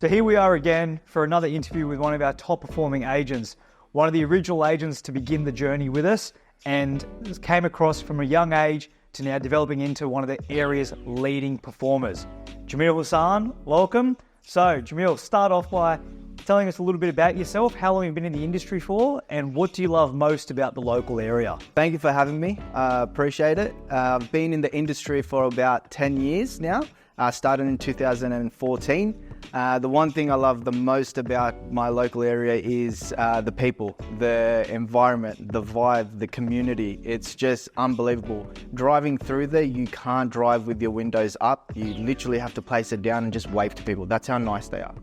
So here we are again for another interview with one of our top performing agents, one of the original agents to begin the journey with us, and came across from a young age to now developing into one of the area's leading performers. Jameel Hasan, welcome. So Jameel, start off by telling us a little bit about yourself, how long you've been in the industry for, and what do you love most about the local area? Thank you for having me. Appreciate it. I've been in the industry for about 10 years now. I started in 2014. The one thing I love the most about my local area is the people, the environment, the vibe, the community. It's just unbelievable. Driving through there, you can't drive with your windows up. You literally have to place it down and just wave to people. That's how nice they are.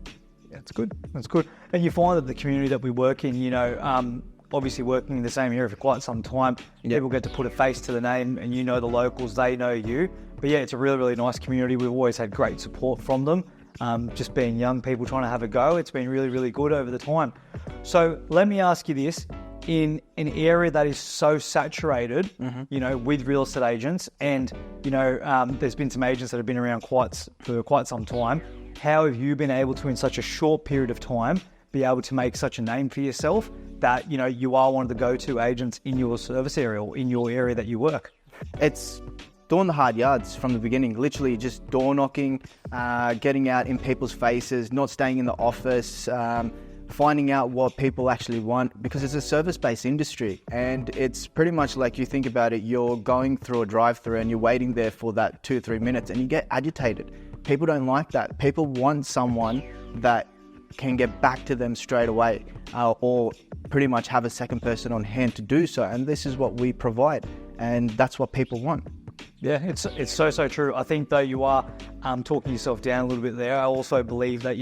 That's good. That's good. And you find that the community that we work in, obviously working in the same area for quite some time, people get to put a face to the name, and you know the locals, they know you. But yeah, it's a really, really nice community. We've always had great support from them. Just being young people trying to have a go, it's been really, really good over the time. So let me ask you this. In an area that is so saturated, with real estate agents, and, there's been some agents that have been around for quite some time, how have you been able to, in such a short period of time, be able to make such a name for yourself that, you are one of the go-to agents in your service area or in your area that you work? It's doing the hard yards from the beginning, literally just door knocking, getting out in people's faces, not staying in the office, finding out what people actually want, because it's a service-based industry, and it's pretty much like, you think about it, you're going through a drive-through and you're waiting there for that 2 or 3 minutes and you get agitated. People don't like that. People want someone that can get back to them straight away, or pretty much have a second person on hand to do so, and this is what we provide, and that's what people want. Yeah, it's so true. I think though you are talking yourself down a little bit there. I also believe that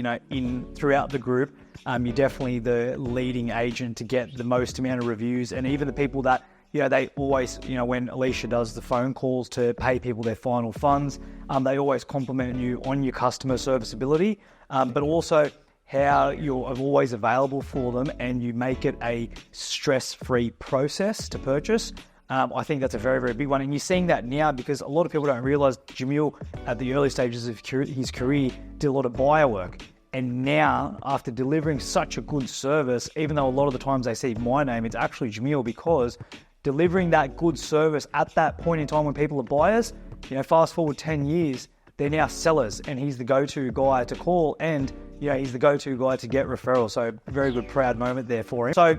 throughout the group, you're definitely the leading agent to get the most amount of reviews, and even the people that they always, when Alicia does the phone calls to pay people their final funds, they always compliment you on your customer serviceability, but also how you're always available for them and you make it a stress-free process to purchase. I think that's a very, very big one. And you're seeing that now because a lot of people don't realize Jameel, at the early stages of his career, did a lot of buyer work. And now, after delivering such a good service, even though a lot of the times they see my name, it's actually Jameel, because delivering that good service at that point in time when people are buyers, fast forward 10 years, they're now sellers, and he's the go-to guy to call, and he's the go-to guy to get referrals. So very good, proud moment there for him. So,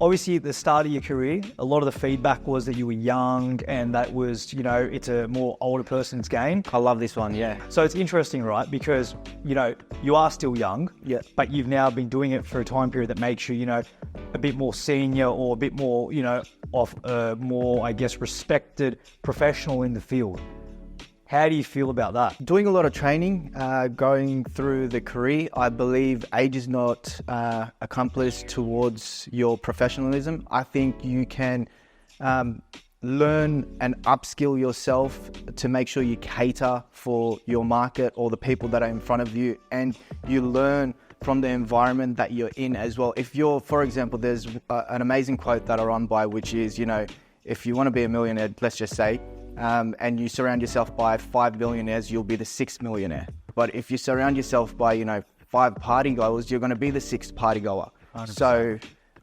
obviously at the start of your career, a lot of the feedback was that you were young and that was, it's a more older person's game. I love this one, yeah. So it's interesting, right? Because, you are still young, but you've now been doing it for a time period that makes you, a bit more senior or a bit more, of a more, I guess, respected professional in the field. How do you feel about that? Doing a lot of training, going through the career, I believe age is not accomplished towards your professionalism. I think you can learn and upskill yourself to make sure you cater for your market or the people that are in front of you, and you learn from the environment that you're in as well. If you're, for example, there's an amazing quote that I run by, which is, if you want to be a millionaire, let's just say, and you surround yourself by 5 billionaires, you'll be the 6th millionaire. But if you surround yourself by, 5 party goers, you're going to be the 6th party goer. 100%. So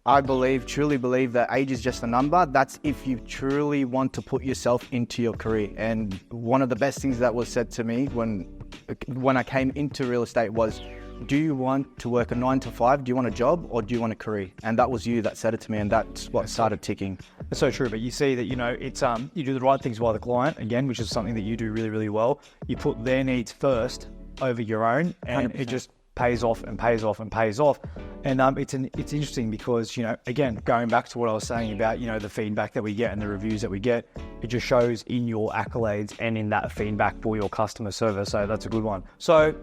I truly believe that age is just a number. That's if you truly want to put yourself into your career. And one of the best things that was said to me when I came into real estate was, do you want to work a 9 to 5? Do you want a job, or do you want a career? And that was you that said it to me, and that's what started ticking. That's so true. But you see that, it's you do the right things by the client, again, which is something that you do really, really well. You put their needs first over your own, and 100%. It just pays off and pays off and pays off. And it's interesting because, again, going back to what I was saying about, the feedback that we get and the reviews that we get, it just shows in your accolades and in that feedback for your customer service. So that's a good one. So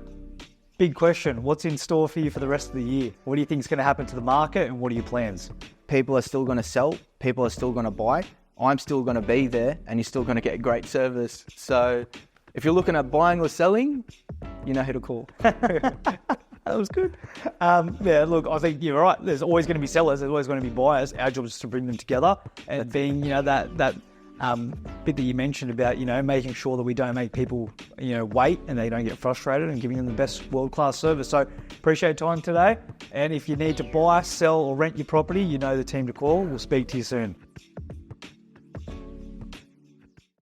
big question, what's in store for you for the rest of the year? What do you think is going to happen to the market, and what are your plans? People are still going to sell. People are still going to buy. I'm still going to be there, and you're still going to get great service. So if you're looking at buying or selling, you know who to call. That was good. Look, I think you're right. There's always going to be sellers. There's always going to be buyers. Our job is to bring them together and being, that bit that you mentioned about, making sure that we don't make people, wait and they don't get frustrated, and giving them the best world-class service. So appreciate your time today. And if you need to buy, sell or rent your property, you know the team to call. We'll speak to you soon.